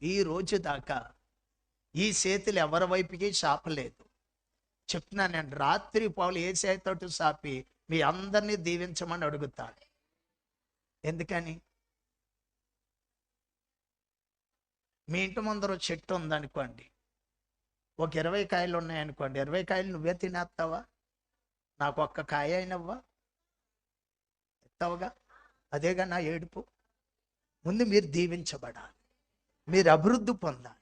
ఈ రోజు దాకా ఈ చేతులు ఎవరి వైపుకి చాపలేదు. చెప్తున్నానండి, రాత్రి పౌలు ఏ చేతితోటి చాపి మీ అందరినీ దీవించమని అడుగుతాడు. ఎందుకని? మీ ఇంటి ముందర చెట్టు ఉందనుకోండి, ఒక 20 కాయలు ఉన్నాయనుకోండి, 20 కాయలు నువ్వే తినేస్తావా? నాకు ఒక్క కాయ అయినవ్వా? ఎత్తావుగా. అదేగా నా ఏడుపు. ముందు మీరు దీవించబడాలి, మీరు అభివృద్ధి పొందాలి.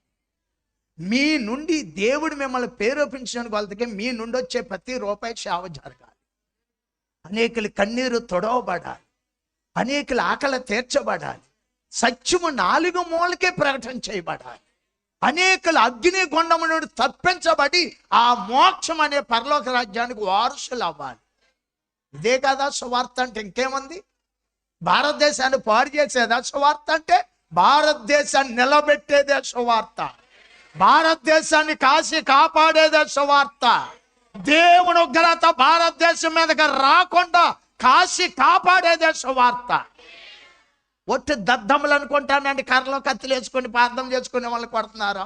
మీ నుండి దేవుడు మిమ్మల్ని ప్రేరేపించడానికి వాళ్ళకి మీ నుండి వచ్చే ప్రతి రూపాయి సేవ జరగాలి. అనేకుల కన్నీరు తొడవబడాలి, అనేకుల ఆకలి తీర్చబడాలి, సత్యము 4 మూలకే ప్రకటన చేయబడాలి, అనేకుల అగ్ని గుండము నుండి తప్పించబడి ఆ మోక్షం అనే పరలోక రాజ్యానికి వారసులు అవ్వాలి. ఇదే కదా సువార్త అంటే? ఇంకేముంది? భారతదేశాన్ని పాడు చేసేదా సువార్త అంటే? భారతదేశాన్ని నిలబెట్టేదే సువార్త, భారతదేశాన్ని కాసి కాపాడేదే సువార్త. దేవుని ఉగ్రత భారతదేశం మీదకి రాకుండా కాసి కాపాడేదే సువార్త. ఒట్టి దద్దములు అనుకుంటానండి, కర్రలో కత్తులు వేసుకొని ప్రార్థన చేసుకునే వాళ్ళు కొడుతున్నారు.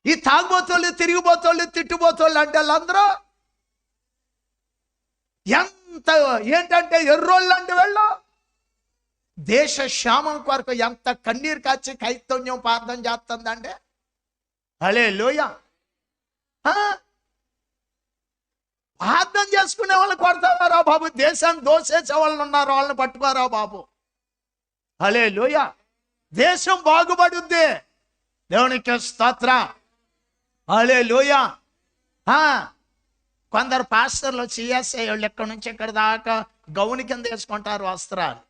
ఈ తాగుబోతోళ్ళు, తిరిగిపోతోళ్ళు, తిట్టుబోతోళ్ళు అంటే వాళ్ళందరూ ఎంత ఏంటంటే ఎర్రోళ్ళు అంటే వెళ్ళు. దేశ క్షేమం కొరకు ఎంత కన్నీరు కాచి కైతన్యం ప్రార్థన చేస్తుందంటే. హల్లెలూయా. ప్రార్థన చేసుకునే వాళ్ళు కొడతారా బాబు? దేశాన్ని దోసేసే వాళ్ళు ఉన్నారు, వాళ్ళని పట్టుకోరా బాబు. హల్లెలూయా. దేశం బాగుపడుద్ది. దేవునికి స్తోత్రం. హల్లెలూయా. కొందరు పాస్టర్లు సిఎస్ఐ వాళ్ళు ఎక్కడి నుంచి ఎక్కడి దాకా గౌని కింద వేసుకుంటారు వస్త్రాలు,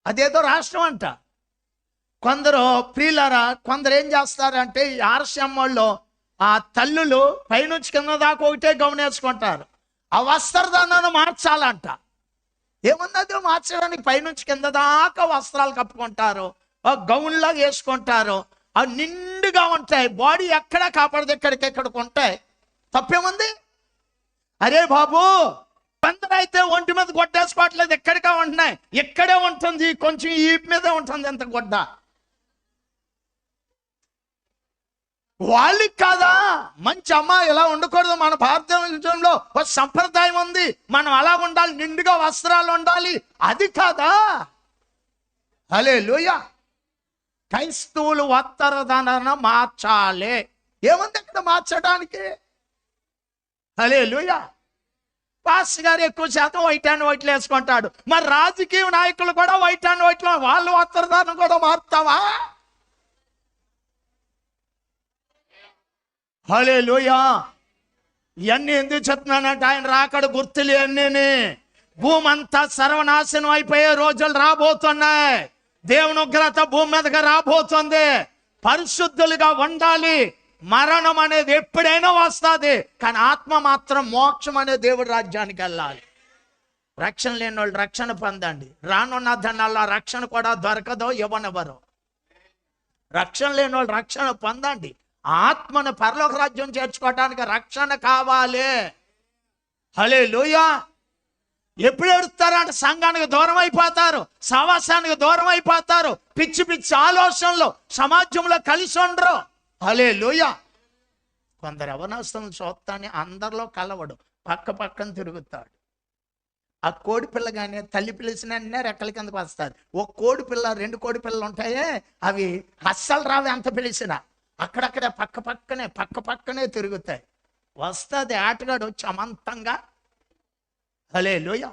అదేదో రాష్ట్రం అంట. కొందరు ప్రియులారా, కొందరు ఏం చేస్తారంటే ఈ ఆర్ఎస్ఎం వాళ్ళు ఆ తల్లులు పైనుంచి కింద దాకా ఒకటే గౌన్ వేసుకుంటారు. ఆ వస్త్రదానాన్ని మార్చాలంట. ఏముందో మార్చడానికి? పైనుంచి కింద దాకా వస్త్రాలు కప్పుకుంటారు, గౌన్లాగా వేసుకుంటారు. అవి నిండుగా ఉంటాయి, బాడీ ఎక్కడా కాపాడదు, ఎక్కడికెక్కడికి ఉంటాయి. తప్పేముంది? అరే బాబు, కొందరైతే ఒంటి మీద గొడ్డేసుకోవట్లేదు, ఎక్కడికే ఉంటున్నాయి. ఇక్కడే ఉంటుంది, కొంచెం ఈపు మీదే ఉంటుంది ఎంత గొడ్డ. వాళ్ళకి కాదా? మంచి అమ్మ ఇలా ఉండకూడదు, మన భారతదేశంలో ఒక సంప్రదాయం ఉంది, మనం అలా ఉండాలి, నిండుగా వస్త్రాలు ఉండాలి, అది కాదా? హల్లెలూయా. క్రైస్తవులు వస్త్రధారణ మార్చాలి. ఏముంది అక్కడ మార్చడానికి? హల్లెలూయా. పాస్టర్ గారు ఎక్కువ శాతం వైట్ అండ్ వైట్లు వేసుకుంటాడు, మరి రాజకీయ నాయకులు కూడా వైట్ అండ్ వైట్లో వాళ్ళు వస్త్రధారణ కూడా మారుతావా? హల్లెలూయా. ఇవన్నీ ఎందుకు చెప్తున్నానంటే ఆయన రాకడ గుర్తులు అన్నీ. భూమి అంతా సర్వనాశనం అయిపోయే రోజులు రాబోతున్నాయి. దేవుని ఉగ్రత భూమి మీదగా రాబోతుంది. పరిశుద్ధులుగా ఉండాలి. మరణం అనేది ఎప్పుడైనా వస్తుంది, కానీ ఆత్మ మాత్రం మోక్షం అనే దేవుడి రాజ్యానికి వెళ్ళాలి. రక్షణ లేని వాళ్ళు రక్షణ పొందండి. రానున్న ధనాల్లో రక్షణ కూడా దొరకదో ఇవ్వనివ్వరు. రక్షణ లేని వాళ్ళు రక్షణ పొందండి. ఆత్మను పరలోక రాజ్యం చేర్చుకోవడానికి రక్షణ కావాలి. హల్లెలూయా. ఎప్పుడు ఎడుస్తారంటే సంఘానికి దూరం అయిపోతారు, సహవాసానికి దూరం అయిపోతారు, పిచ్చి పిచ్చి ఆలోచనలు, సమాజంలో కలిసి ఉండరు. హల్లెలూయా. కొందరు అవనవసరం చూస్తానే అందరిలో కలవడు, పక్క పక్కన తిరుగుతాడు. ఆ కోడి పిల్ల కానీ తల్లి పిలిచిన వెంటనే రెక్కల కిందకు వస్తుంది. ఒక కోడి పిల్ల, 2 కోడి పిల్లలు ఉంటాయే, అవి అస్సలు రావు ఎంత పిలిచినా. అక్కడక్కడే పక్క పక్కనే తిరుగుతాయి. వస్తుంది ఆటగాడు వచ్చి అమంతంగా. హల్లెలూయా.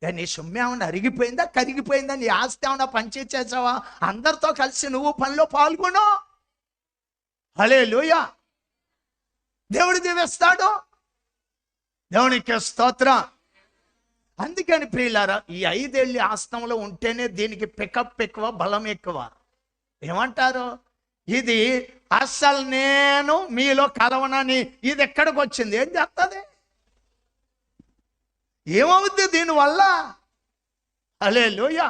నీ సొమ్ము ఏమన్నా అరిగిపోయిందా, కరిగిపోయిందా, నీ ఆస్తి ఏమన్నా పంచేసావా? అందరితో కలిసి నువ్వు పనిలో పాల్గొను. హల్లెలూయా. దేవుడు దీవిస్తాడు. దేవునికి స్తోత్రం. అందుకని ప్రియులారా, ఈ 5 ఏళ్ళు ఆస్తంలో ఉంటేనే దీనికి పికప్ ఎక్కువ, బలం ఎక్కువ. ఏమంటారు? ఇది అస్సలు నేను మీలో కలవనని ఇది ఎక్కడికి వచ్చింది? ఏం చేస్తుంది? ఏమవుద్ది దీనివల్ల? హల్లెలూయా.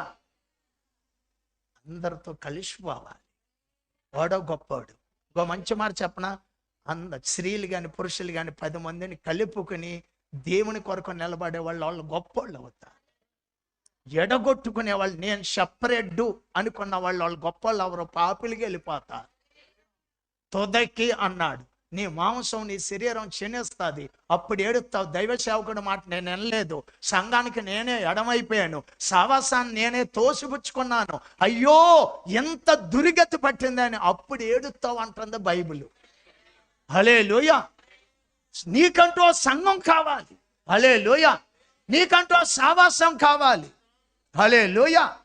అందరితో కలిసిపోవాలి. వాడో గొప్పవాడు. ఇంకో మంచి మాట చెప్పనా? స్త్రీలు కానీ పురుషులు కానీ 10 మందిని కలుపుకొని దేవుని కొరకు నిలబడే వాళ్ళు గొప్పవాళ్ళు అవుతారు. ఎడగొట్టుకునే వాళ్ళు, నేను సెపరేట్ అనుకున్న వాళ్ళు గొప్ప వాళ్ళు ఎవరు? పాపిలికి వెళ్ళిపోతారు. తొదకి అన్నాడు, నీ మాంసం నీ శరీరం క్షీణిస్తుంది, అప్పుడు ఏడుస్తావు. దైవ సేవకుడు మాట నేను వినలేదు, సంఘానికి నేనే ఎడమైపోయాను, సావాసాన్ని నేనే తోసిపుచ్చుకున్నాను, అయ్యో ఎంత దుర్గతి పట్టిందని అప్పుడు ఏడుస్తావు అంటుంది బైబిల్. హల్లెలూయా. నీకంటూ సంఘం కావాలి. హల్లెలూయా. నీకంటూ సావాసం కావాలి. హల్లెలూయా.